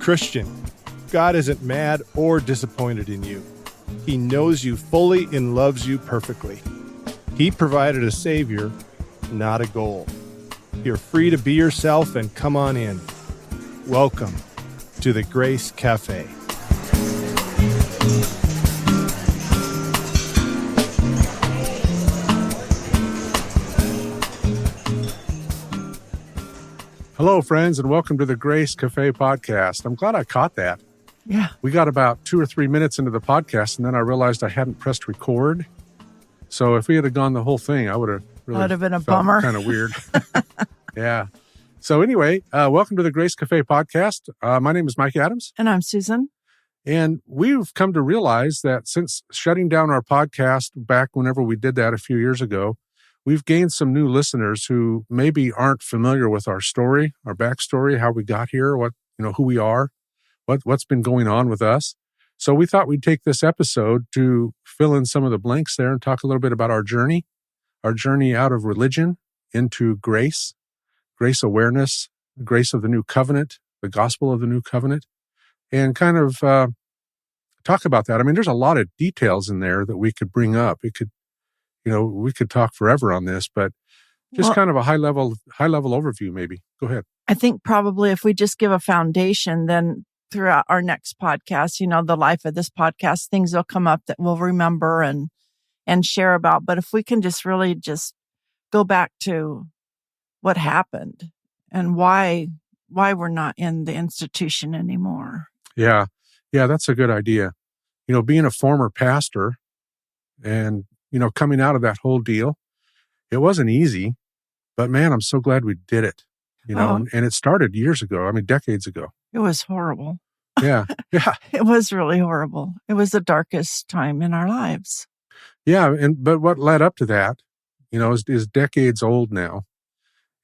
Christian, God isn't mad or disappointed in you. He knows you fully and loves you perfectly. He provided a Savior, not a goal. You're free to be yourself and come on in. Welcome to the Grace Cafe. Hello, friends, and welcome to the Grace Cafe podcast. I'm glad I caught that. Yeah. We got about 2 or 3 minutes into the podcast, and then I realized I hadn't pressed record. So if we had gone the whole thing, I would have really would have been a bummer. Kind of weird. Yeah. So anyway, welcome to the Grace Cafe podcast. My name is Mike Adams. And I'm Susan. And we've come to realize that since shutting down our podcast back whenever we did that a few years ago, we've gained some new listeners who maybe aren't familiar with our story, our backstory, how we got here, who we are, what's been going on with us. So we thought we'd take this episode to fill in some of the blanks there and talk a little bit about our journey out of religion into grace awareness, the grace of the new covenant, the gospel of the new covenant, and kind of talk about that. I mean, there's a lot of details in there that we could bring up. We could talk forever on this, but just kind of a high level overview, maybe. Go ahead. I think probably if we just give a foundation, then throughout our next podcast, the life of this podcast, things will come up that we'll remember and share about. But if we can just really just go back to what happened and why we're not in the institution anymore. Yeah, that's a good idea. Being a former pastor and coming out of that whole deal, it wasn't easy, but man, I'm so glad we did it, and it started years ago. I mean, decades ago. It was horrible. Yeah. It was really horrible. It was the darkest time in our lives. Yeah. But what led up to that, is decades old now.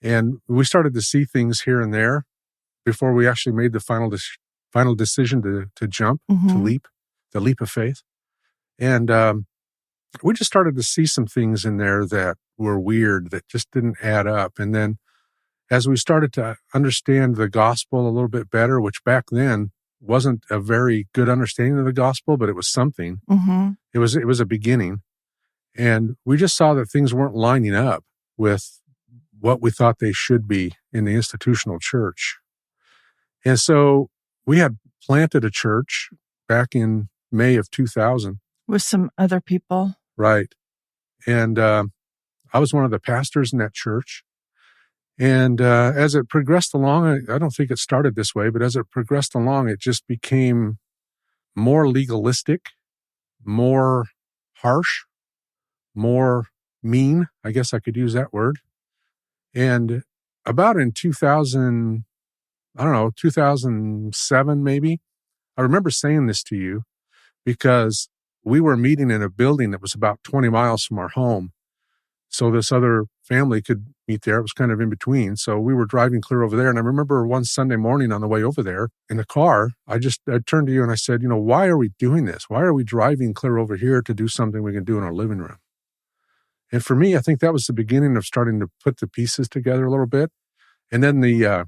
And we started to see things here and there before we actually made the final decision to jump, to leap, the leap of faith. And, we just started to see some things in there that were weird, that just didn't add up. And then as we started to understand the gospel a little bit better, which back then wasn't a very good understanding of the gospel, but it was something. Mm-hmm. It was a beginning. And we just saw that things weren't lining up with what we thought they should be in the institutional church. And so we had planted a church back in May of 2000. With some other people. Right. And I was one of the pastors in that church. And as it progressed along, I don't think it started this way, but as it progressed along, it just became more legalistic, more harsh, more mean. I guess I could use that word. And about in 2007 maybe, I remember saying this to you because we were meeting in a building that was about 20 miles from our home. So this other family could meet there. It was kind of in between. So we were driving clear over there. And I remember one Sunday morning on the way over there in the car, I turned to you and I said, why are we doing this? Why are we driving clear over here to do something we can do in our living room? And for me, I think that was the beginning of starting to put the pieces together a little bit. And then the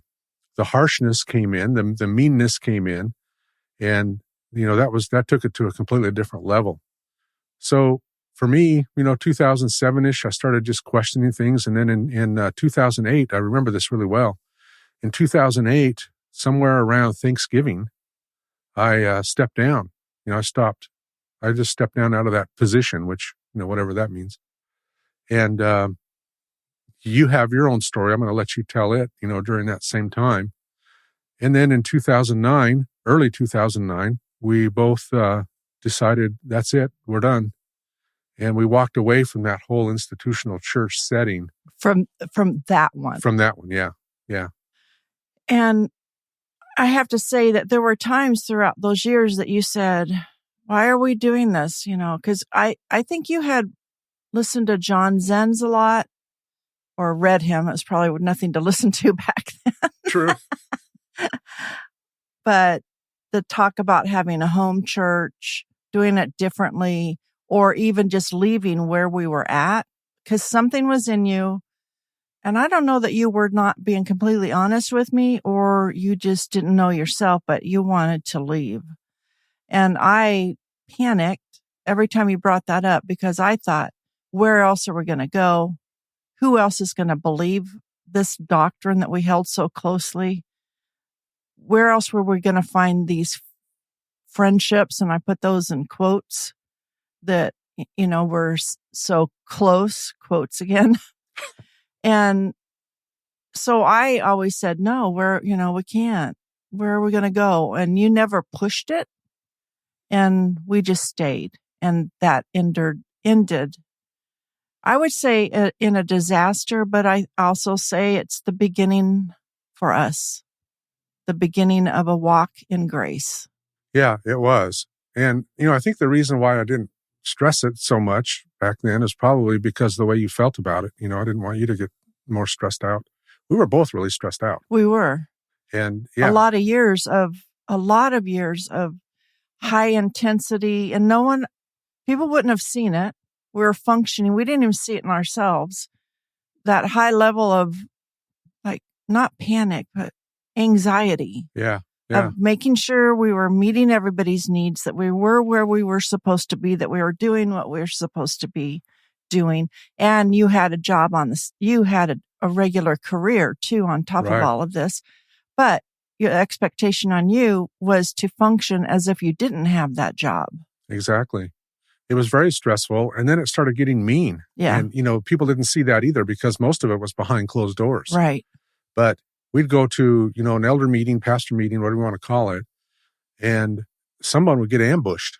harshness came in, the meanness came in, and that took it to a completely different level. So for me, 2007-ish, I started just questioning things. And then in 2008, I remember this really well. In 2008, somewhere around Thanksgiving, I stepped down. I just stepped down out of that position, which, whatever that means. And you have your own story. I'm going to let you tell it, during that same time. And then in 2009, early 2009, we both decided that's it, we're done. And we walked away from that whole institutional church setting. From that one. From that one, yeah. And I have to say that there were times throughout those years that you said, why are we doing this? Because I think you had listened to John Zenz a lot or read him. It was probably nothing to listen to back then. True. But the talk about having a home church, doing it differently, or even just leaving where we were at, because something was in you And I don't know that you were not being completely honest with me or you just didn't know yourself, but you wanted to leave. And I panicked every time you brought that up because I thought, where else are we going to go? Who else is going to believe this doctrine that we held so closely? Where else were we going to find these friendships? And I put those in quotes that, were so close, quotes again. And so I always said, no, we can't. Where are we going to go? And you never pushed it. And we just stayed. And that ended, I would say, in a disaster, but I also say it's the beginning for us, the beginning of a walk in grace. Yeah, it was. And, I think the reason why I didn't stress it so much back then is probably because the way you felt about it. I didn't want you to get more stressed out. We were both really stressed out. We were. And yeah. A lot of years of high intensity, and people wouldn't have seen it. We were functioning. We didn't even see it in ourselves. That high level of not panic, but anxiety. Yeah. Of making sure we were meeting everybody's needs, that we were where we were supposed to be, that we were doing what we were supposed to be doing. And you had a job on this. You had a regular career too on top of all of this. But your expectation on you was to function as if you didn't have that job. Exactly. It was very stressful. And then it started getting mean. Yeah. And, people didn't see that either because most of it was behind closed doors. Right. But we'd go to, an elder meeting, pastor meeting, whatever you want to call it. And someone would get ambushed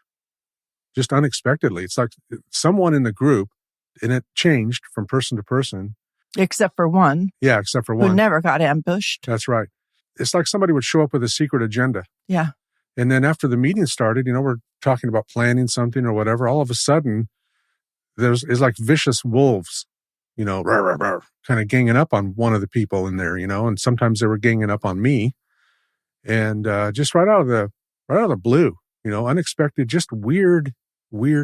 just unexpectedly. It's like someone in the group, and it changed from person to person. Except for one. Yeah, except for one. Who never got ambushed. That's right. It's like somebody would show up with a secret agenda. Yeah. And then after the meeting started, we're talking about planning something or whatever. All of a sudden, it's like vicious wolves, kind of ganging up on one of the people in there, and sometimes they were ganging up on me. And just right out of the blue, unexpected, just weird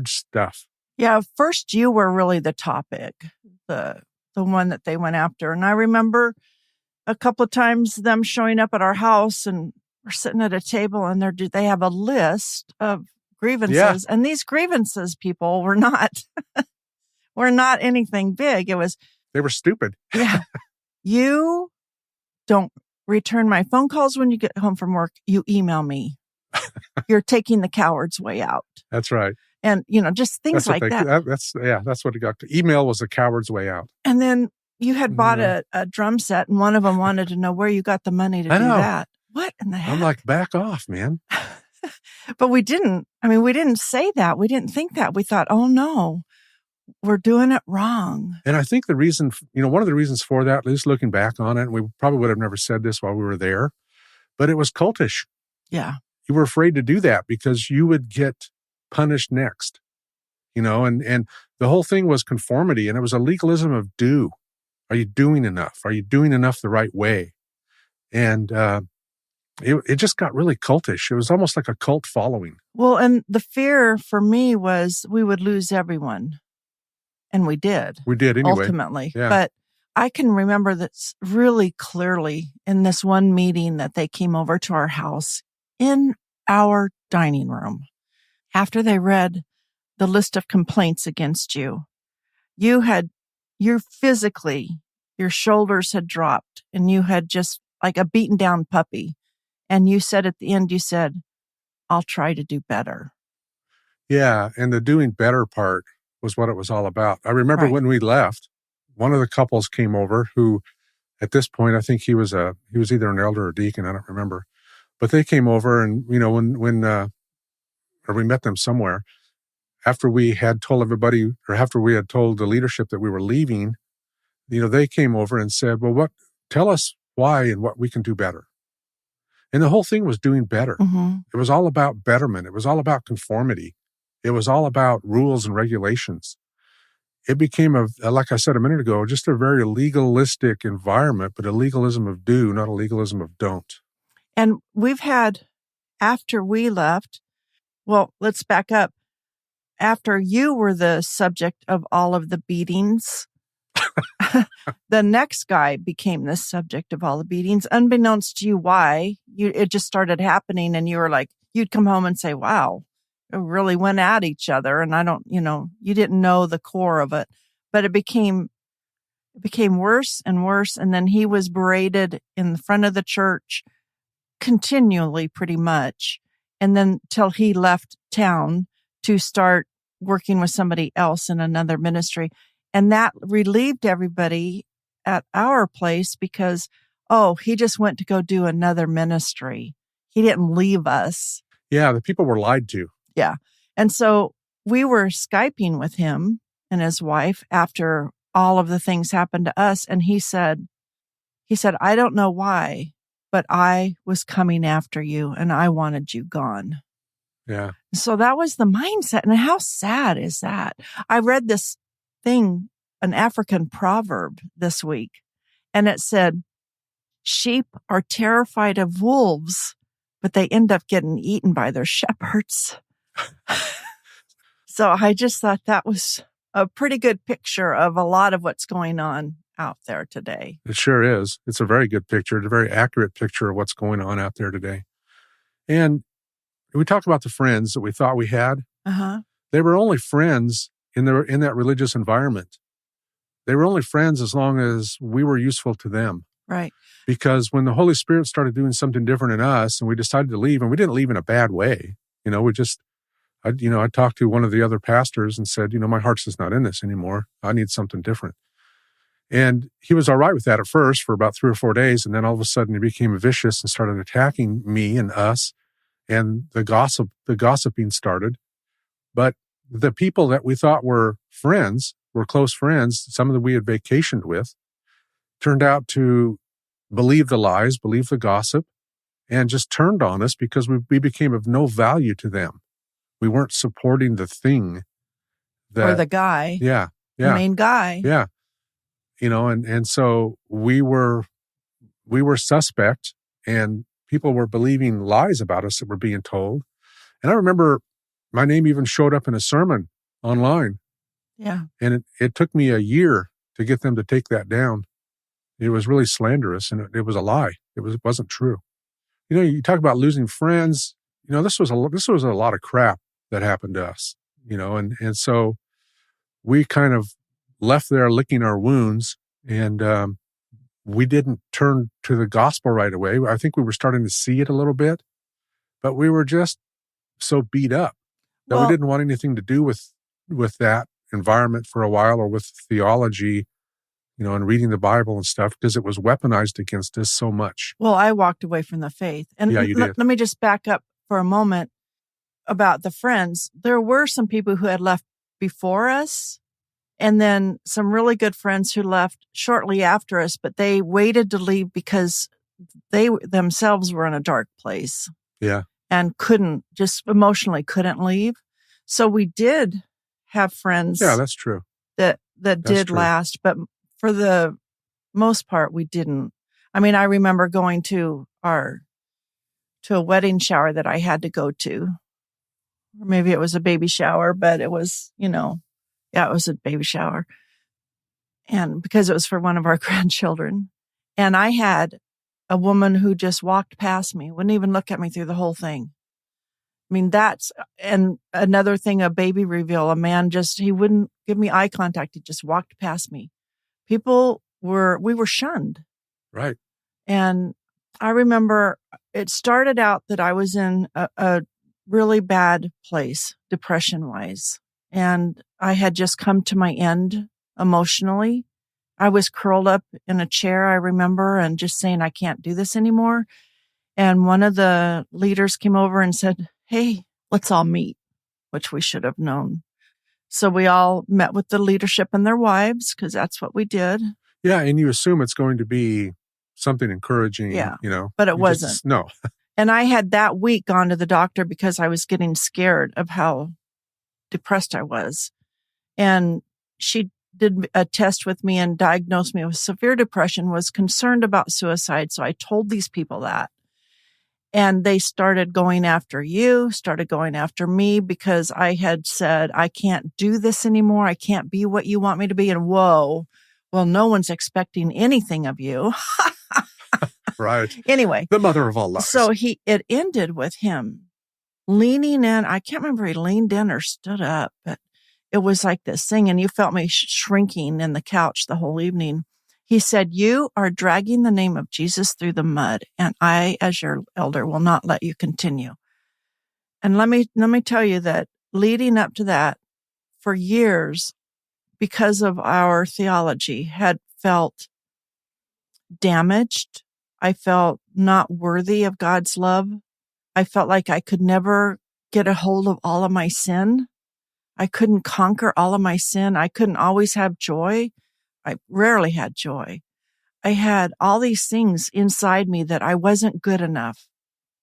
stuff. Yeah. First, you were really the topic, the one that they went after. And I remember a couple of times them showing up at our house and we're sitting at a table and they have a list of grievances. Yeah. And these grievances, people, were not anything big. They were stupid. Yeah. You don't return my phone calls when you get home from work. You email me. You're taking the coward's way out. That's right. And, just things like that. That's what it got to. Email was the coward's way out. And then you had bought a drum set and one of them wanted to know where you got the money to do that. What in the heck? I'm like, back off, man. But we didn't. We didn't say that. We didn't think that. We thought, oh no, we're doing it wrong. And I think the reason, one of the reasons for that, at least looking back on it, and we probably would have never said this while we were there, but it was cultish. Yeah. You were afraid to do that because you would get punished next, and the whole thing was conformity, and it was a legalism of do. Are you doing enough? Are you doing enough the right way? And it just got really cultish. It was almost like a cult following. Well, and the fear for me was we would lose everyone. And we did. We did anyway. Ultimately. Yeah. But I can remember this really clearly in this one meeting that they came over to our house in our dining room. After they read the list of complaints against you, your shoulders had dropped and you had just like a beaten down puppy. And you said at the end, I'll try to do better. Yeah. And the doing better part was what it was all about. I remember when we left, one of the couples came over who, at this point, I think he was either an elder or deacon. I don't remember, but they came over and, or we met them somewhere after we had told everybody, or after we had told the leadership that we were leaving, they came over and said, well, tell us why and what we can do better. And the whole thing was doing better. Mm-hmm. It was all about betterment. It was all about conformity. It was all about rules and regulations. It became, like I said a minute ago, just a very legalistic environment, but a legalism of do, not a legalism of don't. And we've had, after we left, well, let's back up. After you were the subject of all of the beatings The next guy became the subject of all the beatings, unbeknownst to you why. It just started happening, and you were like, you'd come home and say, wow, it really went at each other. And you didn't know the core of it, but it became worse and worse. And then he was berated in the front of the church continually, pretty much. And then till he left town to start working with somebody else in another ministry. And that relieved everybody at our place because, he just went to go do another ministry. He didn't leave us. Yeah, the people were lied to. Yeah. And so we were Skyping with him and his wife after all of the things happened to us. And he said, I don't know why, but I was coming after you and I wanted you gone. Yeah. So that was the mindset. And how sad is that? I read this thing, an African proverb this week, and it said, sheep are terrified of wolves, but they end up getting eaten by their shepherds. So I just thought that was a pretty good picture of a lot of what's going on out there today. It sure is. It's a very good picture. It's a very accurate picture of what's going on out there today. And we talk about the friends that we thought we had. Uh-huh. They were only friends in that religious environment. They were only friends as long as we were useful to them. Right. Because when the Holy Spirit started doing something different in us and we decided to leave, and we didn't leave in a bad way, I talked to one of the other pastors and said, my heart's just not in this anymore. I need something different. And he was all right with that at first for about 3 or 4 days. And then all of a sudden he became vicious and started attacking me and us. And the gossiping started. But the people that we thought were friends, were close friends, some of them we had vacationed with, turned out to believe the lies, believe the gossip, and just turned on us because we became of no value to them. We weren't supporting the thing or the guy. Yeah. The main guy. Yeah. And so we were suspect, and people were believing lies about us that were being told. And I remember my name even showed up in a sermon online. Yeah. And it took me a year to get them to take that down. It was really slanderous, and it was a lie. It wasn't true. You talk about losing friends. This was a lot of crap that happened to us. And so we kind of left there licking our wounds, and we didn't turn to the gospel right away. I think we were starting to see it a little bit, but we were just so beat up that we didn't want anything to do with that environment for a while, or with theology, and reading the Bible and stuff, because it was weaponized against us so much. Well, I walked away from the faith. And yeah, you did. Let me just back up for a moment about the friends. There were some people who had left before us, and then some really good friends who left shortly after us, but they waited to leave because they themselves were in a dark place. Yeah. And just emotionally couldn't leave. So we did have friends. Yeah, that's true. That did last, but for the most part, we didn't. I mean, I remember going to a wedding shower that I had to go to. Or maybe it was a baby shower, but it was, it was a baby shower. And because it was for one of our grandchildren. And I had a woman who just walked past me, wouldn't even look at me through the whole thing. I mean, and another thing, a baby reveal, a man he wouldn't give me eye contact. He just walked past me. We were shunned. Right. And I remember it started out that I was in a really bad place, depression-wise. And I had just come to my end emotionally. I was curled up in a chair, I remember, and just saying, I can't do this anymore. And one of the leaders came over and said, hey, let's all meet, which we should have known. So we all met with the leadership and their wives, because that's what we did. Yeah, and you assume it's going to be something encouraging, But it wasn't. No. And I had that week gone to the doctor because I was getting scared of how depressed I was. And she did a test with me and diagnosed me with severe depression, was concerned about suicide. So I told these people that. And they started going after you, started going after me, because I had said, I can't do this anymore. I can't be what you want me to be. And whoa, Well, no one's expecting anything of you. Right. Anyway. The mother of all lies. So it ended with him leaning in. I can't remember he leaned in or stood up, but it was like this thing. And you felt me shrinking in the couch the whole evening. He said, "You are dragging the name of Jesus through the mud, and I, as your elder, will not let you continue." And let me tell you that leading up to that, for years, because of our theology, had felt damaged. I felt not worthy of God's love. I felt like I could never get a hold of all of my sin. I couldn't conquer all of my sin. I couldn't always have joy. I rarely had joy. I had all these things inside me that I wasn't good enough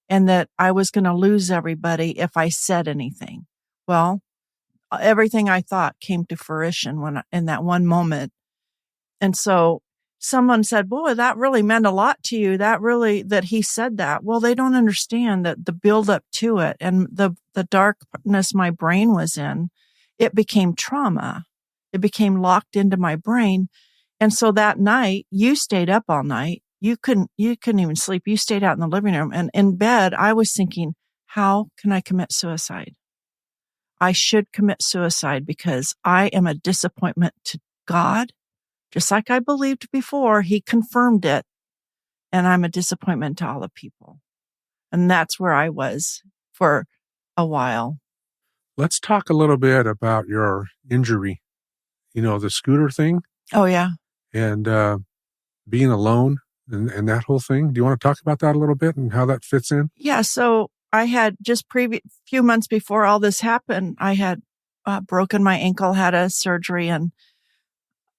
and that I was going to lose everybody if I said anything. Well, everything I thought came to fruition in that one moment. And so someone said, "Boy, that really meant a lot to you. That he said that." Well, they don't understand that the build up to it and the darkness my brain was in, it became trauma. It became locked into my brain. And so that night, you stayed up all night. You couldn't even sleep. You stayed out in the living room, and in bed, I was thinking, how can I commit suicide? I should commit suicide because I am a disappointment to God. Just like I believed before, he confirmed it. And I'm a disappointment to all the people. And that's where I was for a while. Let's talk a little bit about your injury, the scooter thing. Oh, yeah. And being alone and that whole thing. Do you want to talk about that a little bit and how that fits in? Yeah. So I had just few months before all this happened, I had broken my ankle, had a surgery, and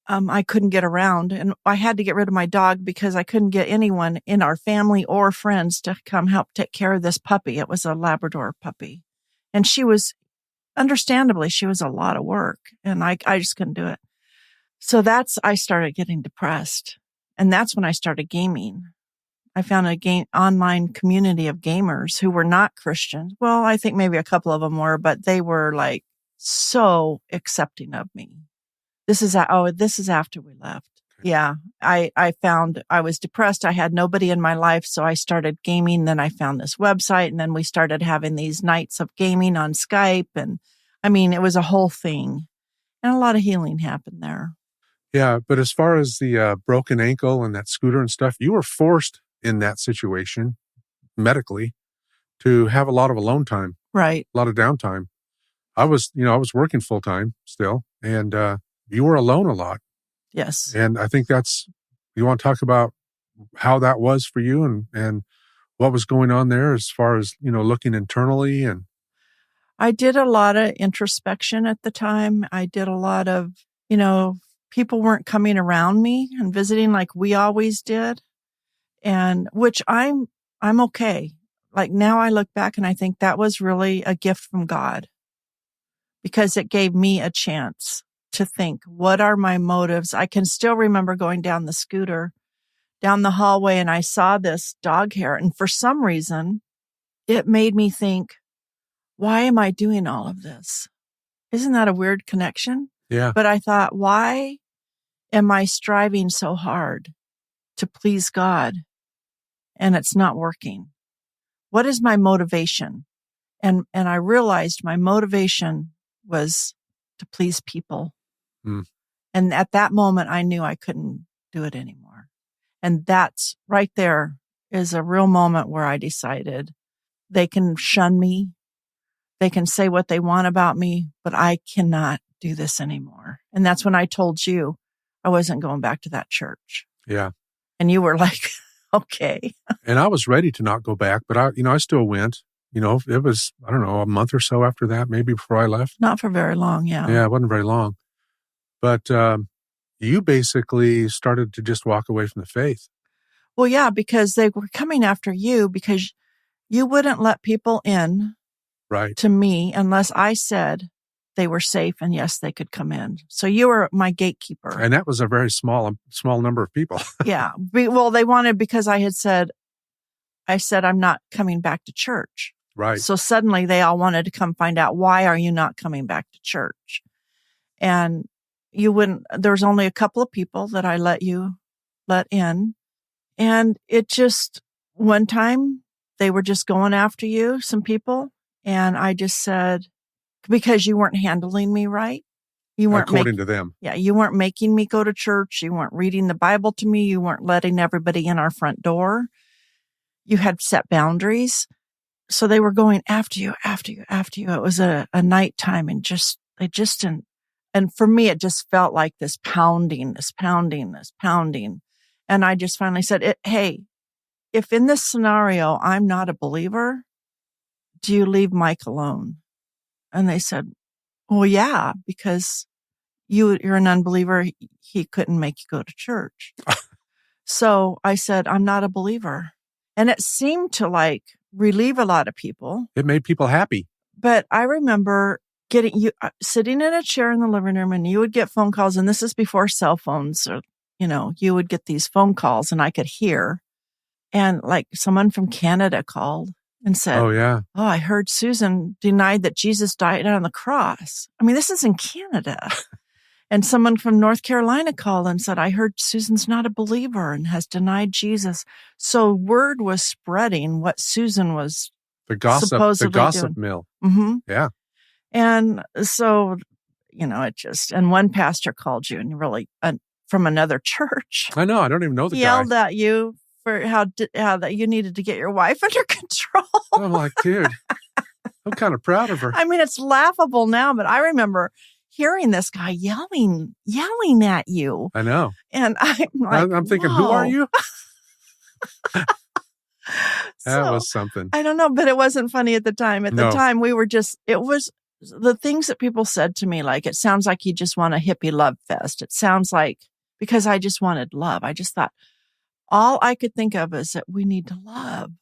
I couldn't get around. And I had to get rid of my dog because I couldn't get anyone in our family or friends to come help take care of this puppy. It was a Labrador puppy. And understandably, she was a lot of work, and I just couldn't do it. So I started getting depressed. And that's when I started gaming. I found online community of gamers who were not Christians. Well, I think maybe a couple of them were, but they were like so accepting of me. This is after we left. Yeah. I found I was depressed. I had nobody in my life. So I started gaming. Then I found this website, and then we started having these nights of gaming on Skype. And I mean, it was a whole thing, and a lot of healing happened there. Yeah. But as far as the broken ankle and that scooter and stuff, you were forced in that situation medically to have a lot of alone time, right? A lot of downtime. I was working full time still, and you were alone a lot. Yes. And I think you want to talk about how that was for you and what was going on there as far as, looking internally. And I did a lot of introspection at the time. I did a lot of, people weren't coming around me and visiting like we always did. And which I'm okay. Like now I look back and I think that was really a gift from God, because it gave me a chance to think, what are my motives? I can still remember going down the scooter, down the hallway, and I saw this dog hair. And for some reason, it made me think, why am I doing all of this? Isn't that a weird connection? Yeah. But I thought, why am I striving so hard to please God and it's not working? What is my motivation? And I realized my motivation was to please people. And at that moment, I knew I couldn't do it anymore. And that's right there is a real moment where I decided they can shun me. They can say what they want about me, but I cannot do this anymore. And that's when I told you I wasn't going back to that church. Yeah. And you were like, okay. And I was ready to not go back, but I still went. It was, I don't know, a month or so after that, maybe before I left. Not for very long, yeah. Yeah, it wasn't very long. But you basically started to just walk away from the faith. Well, yeah, because they were coming after you because you wouldn't let people in to me unless I said they were safe and yes, they could come in. So you were my gatekeeper. And that was a very small number of people. Yeah. Well, they wanted, because I said, I'm not coming back to church. Right. So suddenly they all wanted to come find out, why are you not coming back to church? And, you wouldn't, there was only a couple of people that I let in. And it just, one time they were just going after you, some people. And I just said, because you weren't handling me right. You weren't according to them. Yeah. You weren't making me go to church. You weren't reading the Bible to me. You weren't letting everybody in our front door. You had set boundaries. So they were going after you. It was a nighttime and they just didn't. And for me, it just felt like this pounding. And I just finally said, hey, if in this scenario, I'm not a believer, do you leave Mike alone? And they said, well, yeah, because you're an unbeliever. He couldn't make you go to church. So I said, I'm not a believer. And it seemed to like relieve a lot of people. It made people happy. But I remember getting you sitting in a chair in the living room, and you would get phone calls. And this is before cell phones, or, you would get these phone calls and I could hear. And like someone from Canada called and said, oh, yeah. Oh, I heard Susan denied that Jesus died on the cross. I mean, this is in Canada. And someone from North Carolina called and said, I heard Susan's not a believer and has denied Jesus. So word was spreading what Susan was supposedly the gossip doing. mill. Mm-hmm. Yeah. And so, it just, and one pastor called you and really from another church. I know. I don't even know the guy. Yelled at you for how that you needed to get your wife under control. I'm like, dude, I'm kind of proud of her. I mean, it's laughable now, but I remember hearing this guy yelling at you. I know. And I'm thinking, whoa. Who are you? That So, was something. I don't know, but it wasn't funny at the time. At the No. time, we were it was the things that people said to me, like, it sounds like you just want a hippie love fest. It sounds like, because I just wanted love. I just thought all I could think of is that we need to love.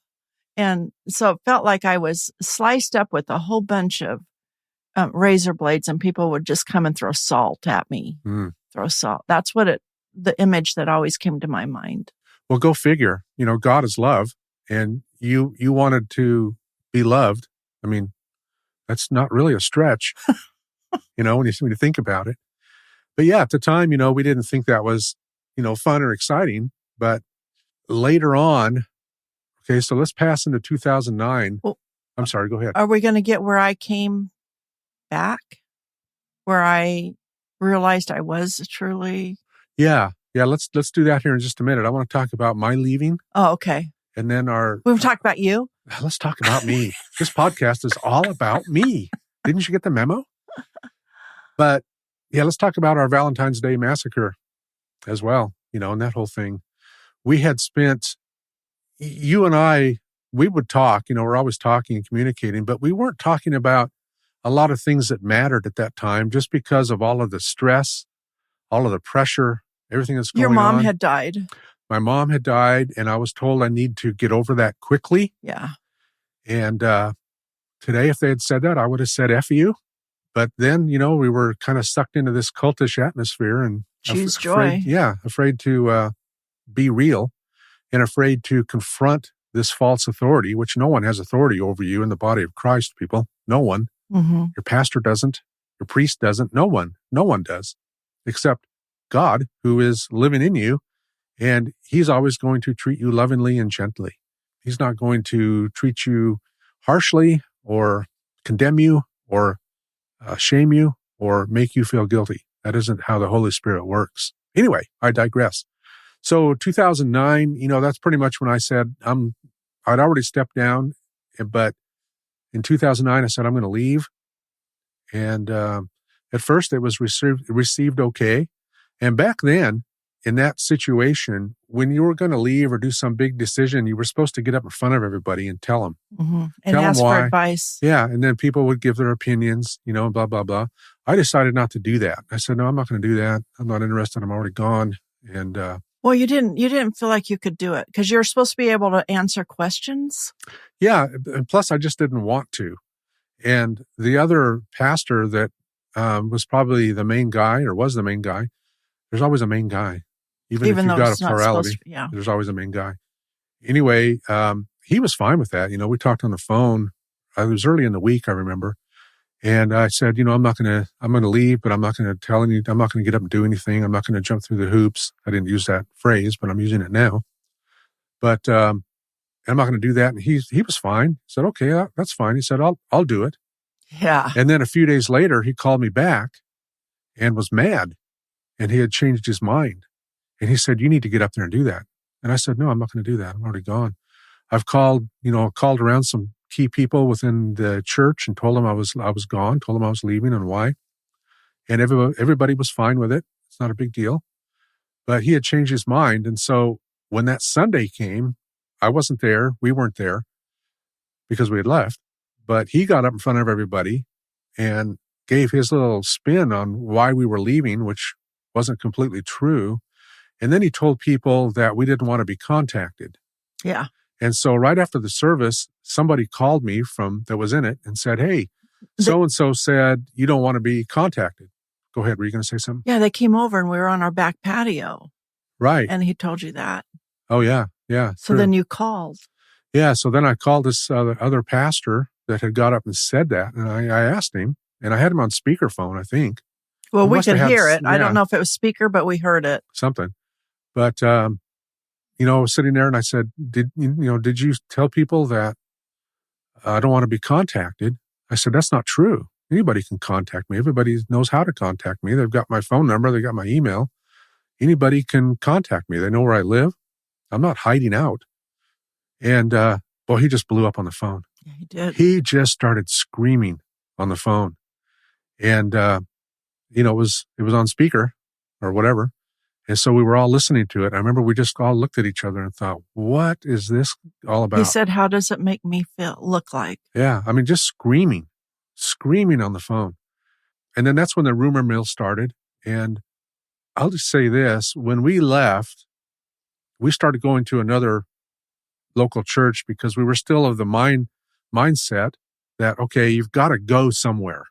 And so it felt like I was sliced up with a whole bunch of razor blades, and people would just come and throw salt at me. Throw salt. That's the image that always came to my mind. Well, go figure. God is love, and you wanted to be loved. I mean, that's not really a stretch, when you think about it. But yeah, at the time, we didn't think that was, fun or exciting. But later on, okay, so let's pass into 2009. Well, I'm sorry, go ahead. Are we going to get where I came back? Where I realized I was truly... Yeah, let's do that here in just a minute. I want to talk about my leaving. Oh, okay. And then we've talked about you. Let's talk about me. This podcast is all about me. Didn't you get the memo? But yeah, let's talk about our Valentine's Day massacre as well, and that whole thing. We had spent, you and I, we would talk, we're always talking and communicating, but we weren't talking about a lot of things that mattered at that time just because of all of the stress, all of the pressure, everything that's going on. Your mom had died. My mom had died, and I was told I need to get over that quickly. Yeah. And today, if they had said that, I would have said F you. But then, we were kind of sucked into this cultish atmosphere and choose joy. Afraid to be real and afraid to confront this false authority, which no one has authority over you in the body of Christ, people. No one. Mm-hmm. Your pastor doesn't. Your priest doesn't. No one does, except God, who is living in you. And he's always going to treat you lovingly and gently. He's not going to treat you harshly or condemn you or shame you or make you feel guilty. That isn't how the Holy Spirit works. Anyway, I digress. So 2009, that's pretty much when I said I'd already stepped down, but in 2009, I said, I'm going to leave. And at first it was received okay. And back then, in that situation, when you were going to leave or do some big decision, you were supposed to get up in front of everybody and tell them. Mm-hmm. And ask for advice. Yeah. And then people would give their opinions, and blah, blah, blah. I decided not to do that. I said, no, I'm not going to do that. I'm not interested. I'm already gone. And well, you didn't feel like you could do it because you're supposed to be able to answer questions. Yeah. And plus, I just didn't want to. And the other pastor that was probably the main guy or was the main guy, there's always a main guy. Even if you've got a plurality, there's always a main guy. Anyway, he was fine with that. We talked on the phone. It was early in the week, I remember. And I said, I'm going to leave, but I'm not going to tell any, I'm not going to get up and do anything. I'm not going to jump through the hoops. I didn't use that phrase, but I'm using it now. But, I'm not going to do that. And he was fine. He said, okay, that's fine. He said, I'll do it. Yeah. And then a few days later, he called me back and was mad, and he had changed his mind. And he said, you need to get up there and do that. And I said, no, I'm not going to do that. I'm already gone. I've called around some key people within the church and told them I was gone, told them I was leaving and why. And everybody was fine with it. It's not a big deal. But he had changed his mind. And so when that Sunday came, I wasn't there. We weren't there because we had left. But he got up in front of everybody and gave his little spin on why we were leaving, which wasn't completely true. And then he told people that we didn't want to be contacted. Yeah. And so right after the service, somebody called me that was in it and said, hey, so-and-so said you don't want to be contacted. Go ahead. Were you going to say something? Yeah, they came over and we were on our back patio. Right. And he told you that. Oh, yeah. Yeah. So true. then you called. Yeah. So then I called this other pastor that had got up and said that. And I asked him, and I had him on speakerphone, I think. Well, we could hear it. Yeah, I don't know if it was speaker, but we heard it. Something. But, I was sitting there and I said, did you tell people that I don't want to be contacted? I said, that's not true. Anybody can contact me. Everybody knows how to contact me. They've got my phone number. They got my email. Anybody can contact me. They know where I live. I'm not hiding out. And, he just blew up on the phone. Yeah, he did. He just started screaming on the phone. And, it was on speaker or whatever. And so we were all listening to it. I remember we just all looked at each other and thought, what is this all about? He said, how does it make me look like? Yeah. I mean, just screaming on the phone. And then that's when the rumor mill started. And I'll just say this, when we left, we started going to another local church because we were still of the mindset that, okay, you've got to go somewhere.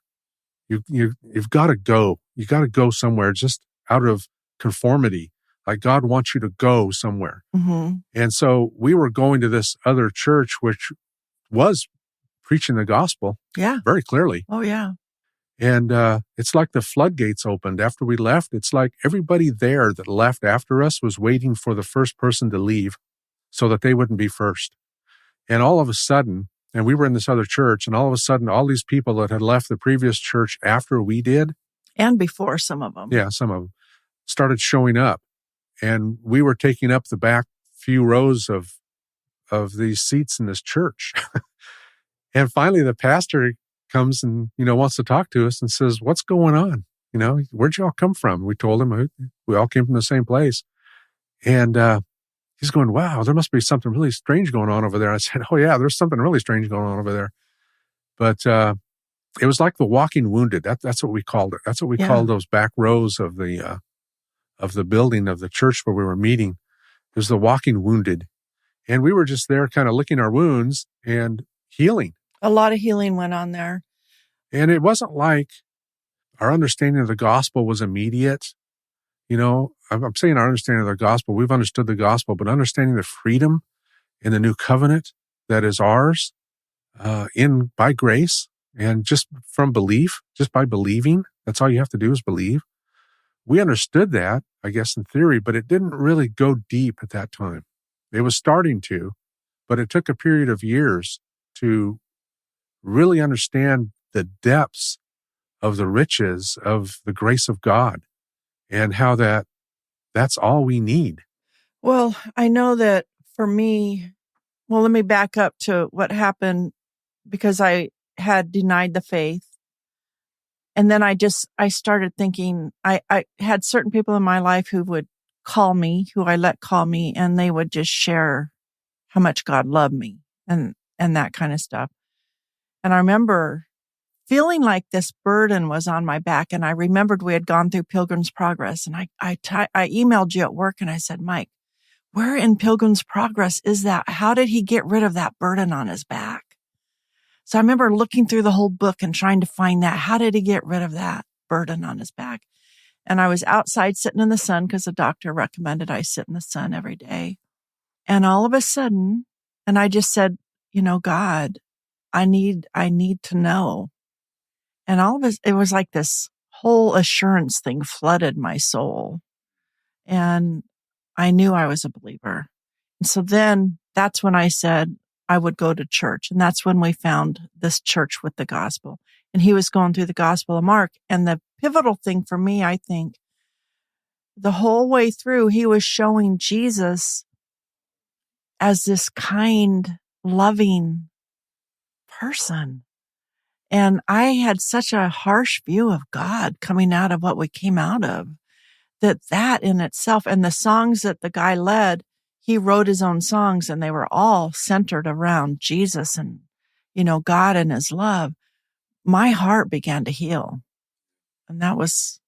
You've got to go. You got to go somewhere just out of conformity. Like God wants you to go somewhere. Mm-hmm. And so we were going to this other church, which was preaching the gospel. Yeah. Very clearly. Oh, yeah. And it's like the floodgates opened after we left. It's like everybody there that left after us was waiting for the first person to leave so that they wouldn't be first. And all of a sudden, and we were in this other church, and all of a sudden, all these people that had left the previous church after we did. And before, some of them. Yeah, some of them started showing up. And we were taking up the back few rows of these seats in this church. And finally, the pastor comes and, wants to talk to us and says, what's going on? Where'd you all come from? We told him we all came from the same place. And he's going, wow, there must be something really strange going on over there. I said, oh, yeah, there's something really strange going on over there. But it was like the walking wounded. That's what we called it. That's what we called those back rows of the building of the church where we were meeting. It was the walking wounded. And we were just there kind of licking our wounds and healing. A lot of healing went on there. And it wasn't like our understanding of the gospel was immediate. I'm saying our understanding of the gospel, we've understood the gospel, but understanding the freedom in the new covenant that is ours by grace and just from belief, just by believing, that's all you have to do is believe. We understood that, I guess, in theory, but it didn't really go deep at that time. It was starting to, but it took a period of years to really understand the depths of the riches of the grace of God and how that's all we need. Well, I know that for me, let me back up to what happened because I had denied the faith. And then I started thinking, I had certain people in my life who would call me, who I let call me, and they would just share how much God loved me and that kind of stuff. And I remember feeling like this burden was on my back. And I remembered we had gone through Pilgrim's Progress. And I emailed you at work and I said, Mike, where in Pilgrim's Progress is that? How did he get rid of that burden on his back? So I remember looking through the whole book and trying to find that. How did he get rid of that burden on his back? And I was outside sitting in the sun because the doctor recommended I sit in the sun every day. And all of a sudden, and I just said, God, I need to know. And all of it was like this whole assurance thing flooded my soul. And I knew I was a believer. And so then that's when I said I would go to church. And that's when we found this church with the gospel. And he was going through the Gospel of Mark. And the pivotal thing for me, I think, the whole way through, he was showing Jesus as this kind, loving person. And I had such a harsh view of God coming out of what we came out of, that in itself, and the songs that the guy led, he wrote his own songs and they were all centered around Jesus and, God and his love. My heart began to heal. And that was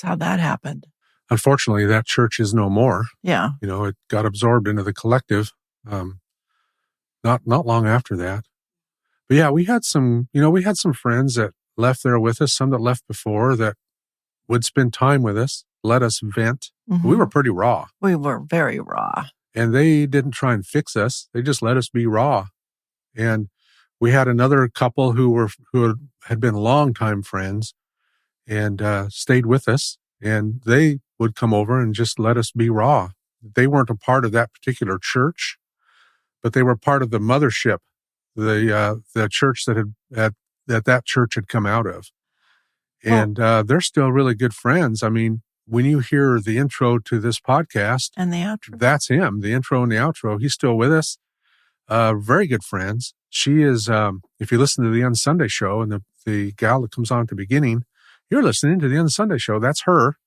how that happened. Unfortunately, that church is no more. Yeah. It got absorbed into the collective, not long after that. But yeah, we had some friends that left there with us, some that left before that would spend time with us, let us vent. Mm-hmm. We were pretty raw. We were very raw. And they didn't try and fix us. They just let us be raw. And we had another couple who had been longtime friends and stayed with us. And they would come over and just let us be raw. They weren't a part of that particular church, but they were part of the mothership, the church that church had come out of. And they're still really good friends. I mean, when you hear the intro to this podcast and the outro, that's him, the intro and the outro. He's still with us. Very good friends. She is, if you listen to the Unsunday show and the gal that comes on at the beginning, you're listening to the Unsunday show. That's her.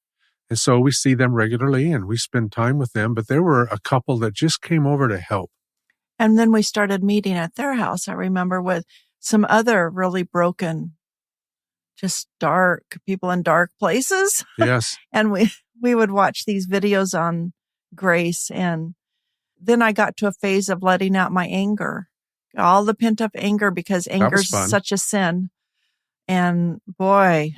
And so we see them regularly and we spend time with them, but there were a couple that just came over to help. And then we started meeting at their house, I remember, with some other really broken, just dark people in dark places. Yes. And we would watch these videos on grace. And then I got to a phase of letting out my anger, all the pent up anger, because anger is such a sin. And boy,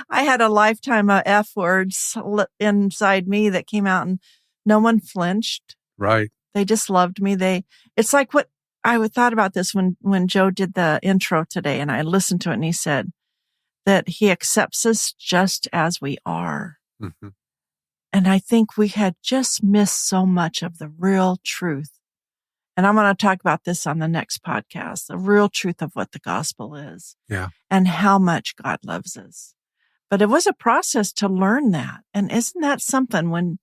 I had a lifetime of F words inside me that came out and no one flinched. Right. They just loved me. It's like what I thought about this when Joe did the intro today, and I listened to it and he said that he accepts us just as we are. Mm-hmm. And I think we had just missed so much of the real truth. And I'm going to talk about this on the next podcast, the real truth of what the gospel is. Yeah. And how much God loves us. But it was a process to learn that. And isn't that something when,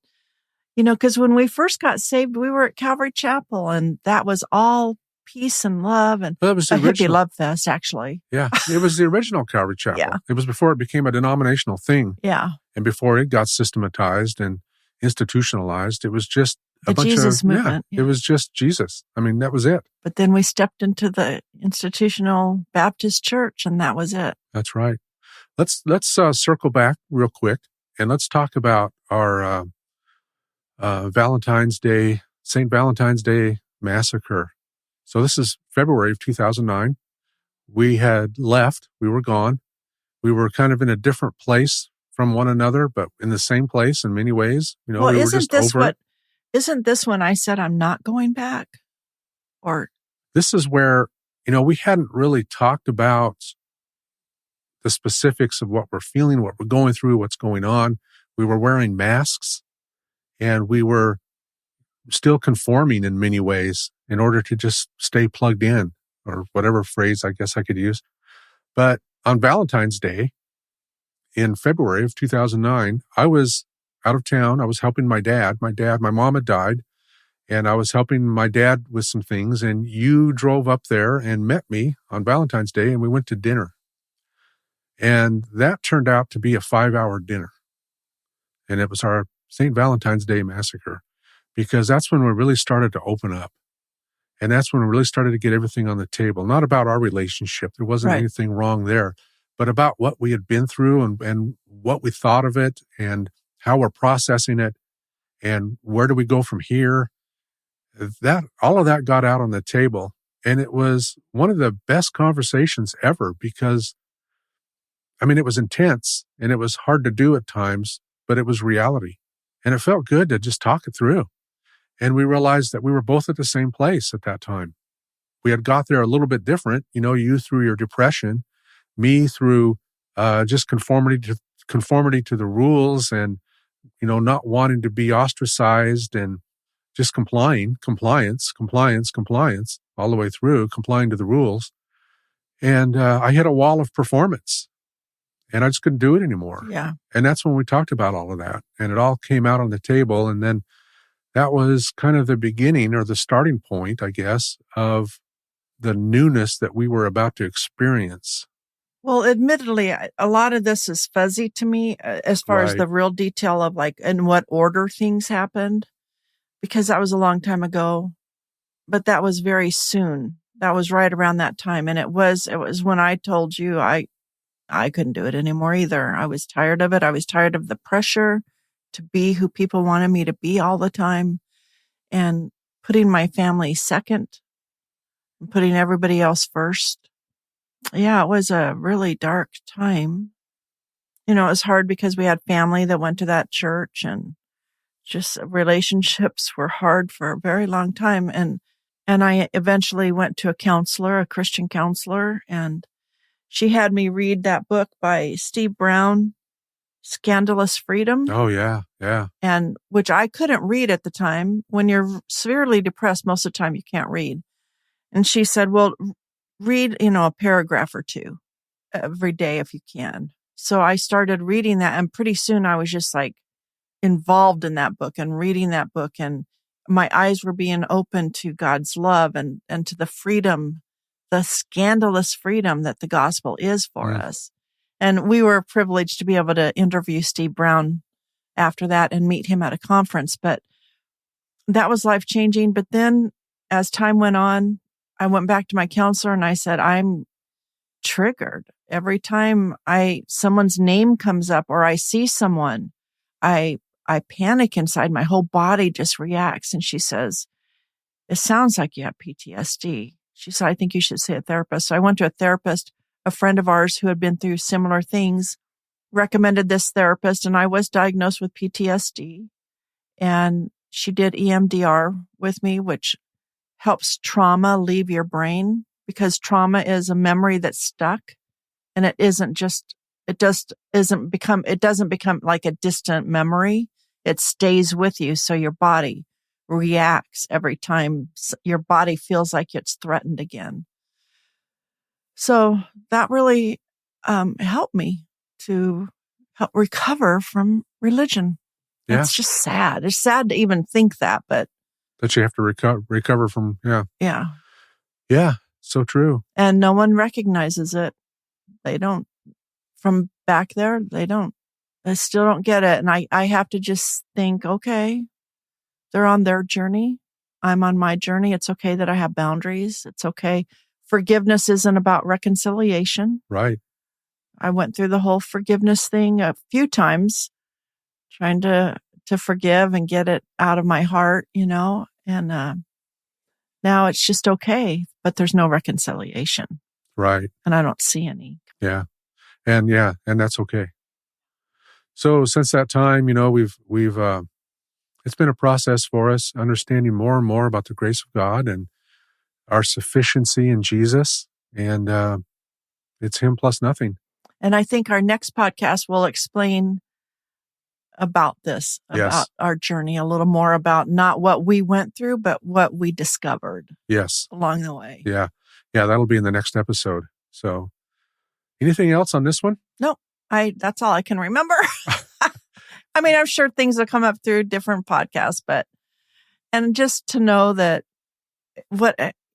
because when we first got saved, we were at Calvary Chapel and that was all peace and love and that was the hippie love fest, actually. Yeah. It was the original Calvary Chapel. Yeah. It was before it became a denominational thing. Yeah. And before it got systematized and institutionalized, it was just the Jesus movement. Yeah. It was just Jesus. I mean, that was it. But then we stepped into the institutional Baptist church and that was it. That's right. Let's circle back real quick and let's talk about our Valentine's Day, St. Valentine's Day massacre. So this is February of 2009. We had left. We were gone. We were kind of in a different place from one another, but in the same place in many ways. Well, we were just over it. Isn't this when I said I'm not going back? Or this is where, we hadn't really talked about the specifics of what we're feeling, what we're going through, what's going on. We were wearing masks and we were still conforming in many ways in order to just stay plugged in, or whatever phrase I guess I could use. But on Valentine's Day in February of 2009, I was out of town. I was helping my dad. My mom had died, and I was helping my dad with some things. And you drove up there and met me on Valentine's Day, and we went to dinner. And that turned out to be a 5-hour dinner. And it was our St. Valentine's Day massacre, because that's when we really started to open up. And that's when we really started to get everything on the table. Not about our relationship. There wasn't anything wrong there, but about what we had been through and what we thought of it and how we're processing it and where do we go from here. All of that got out on the table. And it was one of the best conversations ever because, it was intense and it was hard to do at times, but it was reality. And it felt good to just talk it through. And we realized that we were both at the same place at that time. We had got there a little bit different, you through your depression, me through just conformity to the rules, and not wanting to be ostracized, and just compliance all the way through, complying to the rules. And I hit a wall of performance, and I just couldn't do it anymore. Yeah. And that's when we talked about all of that, and it all came out on the table. And then that was kind of the beginning, or the starting point, I guess, of the newness that we were about to experience. Well, admittedly, a lot of this is fuzzy to me as far as Right. the real detail of like in what order things happened, because that was a long time ago, but that was very soon. That was right around that time. And it was when I told you I couldn't do it anymore either. I was tired of it. I was tired of the pressure to be who people wanted me to be all the time, and putting my family second and putting everybody else first. Yeah, it was a really dark time. It was hard because we had family that went to that church, and just relationships were hard for a very long time. And I eventually went to a Christian counselor, and she had me read that book by Steve Brown, Scandalous Freedom. Oh, yeah. Yeah. And which I couldn't read at the time. When you're severely depressed, most of the time you can't read. And she said, well, read, a paragraph or two every day if you can. So I started reading that, and pretty soon I was just like involved in that book and reading that book, and my eyes were being opened to God's love and to the freedom, the scandalous freedom that the gospel is for us. And we were privileged to be able to interview Steve Brown after that and meet him at a conference. But that was life-changing. But then as time went on, I went back to my counselor and I said, I'm triggered. Every time someone's name comes up or I see someone, I panic inside. My whole body just reacts. And she says, it sounds like you have PTSD. She said, I think you should see a therapist. So I went to a therapist. A friend of ours who had been through similar things recommended this therapist, and I was diagnosed with PTSD. And she did EMDR with me, which helps trauma leave your brain, because trauma is a memory that's stuck, and it doesn't become like a distant memory. It stays with you. So your body reacts every time your body feels like it's threatened again. So that really helped me to help recover from religion. Yeah. It's just sad. It's sad to even think that, but That you have to recover from. Yeah. yeah. Yeah. So true. And no one recognizes it. They don't. From back there, they don't. They still don't get it. And I have to just think, okay, they're on their journey. I'm on my journey. It's okay that I have boundaries. It's okay. Forgiveness isn't about reconciliation. Right. I went through the whole forgiveness thing a few times, trying to forgive and get it out of my heart, and now it's just okay, but there's no reconciliation. Right. And I don't see any. Yeah. And that's okay. So since that time, we've it's been a process for us, understanding more and more about the grace of God and our sufficiency in Jesus, and it's Him plus nothing. And I think our next podcast will explain about this, Yes. about our journey, a little more about not what we went through, but what we discovered Yes. along the way. Yeah. Yeah, that'll be in the next episode. So anything else on this one? No, that's all I can remember. I mean, I'm sure things will come up through different podcasts, and just to know that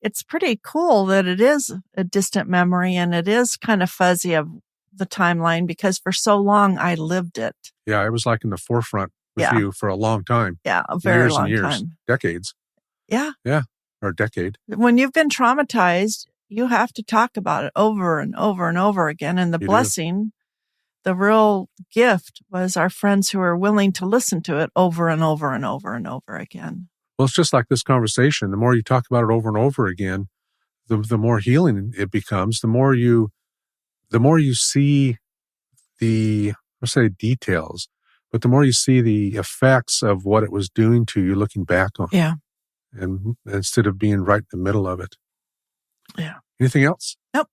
it's pretty cool that it is a distant memory, and it is kind of fuzzy of the timeline, because for so long I lived it. Yeah, it was like in the forefront with you for a long time. Yeah, a very long years, time. decades. Yeah. Yeah, or a decade. When you've been traumatized, you have to talk about it over and over and over again. And the blessing, the real gift, was our friends who are willing to listen to it over and over and over and over again. Well, it's just like this conversation. The more you talk about it over and over again, the more healing it becomes. The more you see let's say details, but the more you see the effects of what it was doing to you looking back on. Yeah. And instead of being right in the middle of it. Yeah. Anything else? Nope.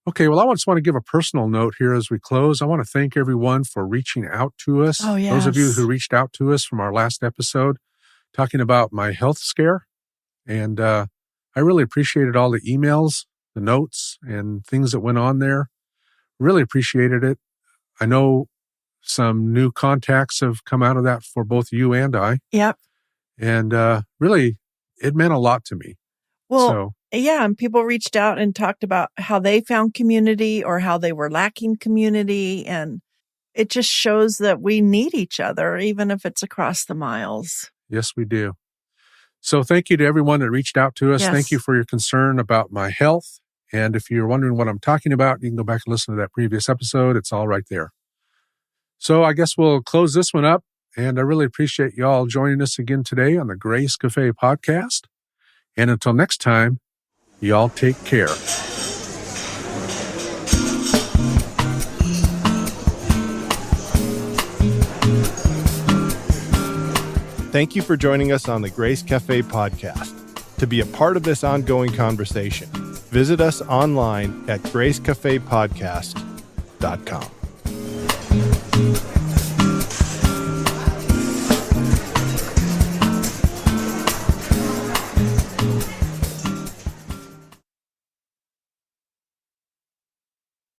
Okay, well, I just want to give a personal note here as we close. I want to thank everyone for reaching out to us. Oh, Those of you yes. who reached out to us from our last episode talking about my health scare. And I really appreciated all the emails, the notes, and things that went on there. Really appreciated it. I know some new contacts have come out of that for both you and I. Yep. And really, it meant a lot to me. Well, yeah, and people reached out and talked about how they found community or how they were lacking community. And it just shows that we need each other, even if it's across the miles. Yes, we do. So thank you to everyone that reached out to us. Yes. Thank you for your concern about my health. And if you're wondering what I'm talking about, you can go back and listen to that previous episode. It's all right there. So I guess we'll close this one up. And I really appreciate you all joining us again today on the Grace Cafe podcast. And until next time, y'all take care. Thank you for joining us on the Grace Cafe podcast. To be a part of this ongoing conversation, visit us online at gracecafepodcast.com.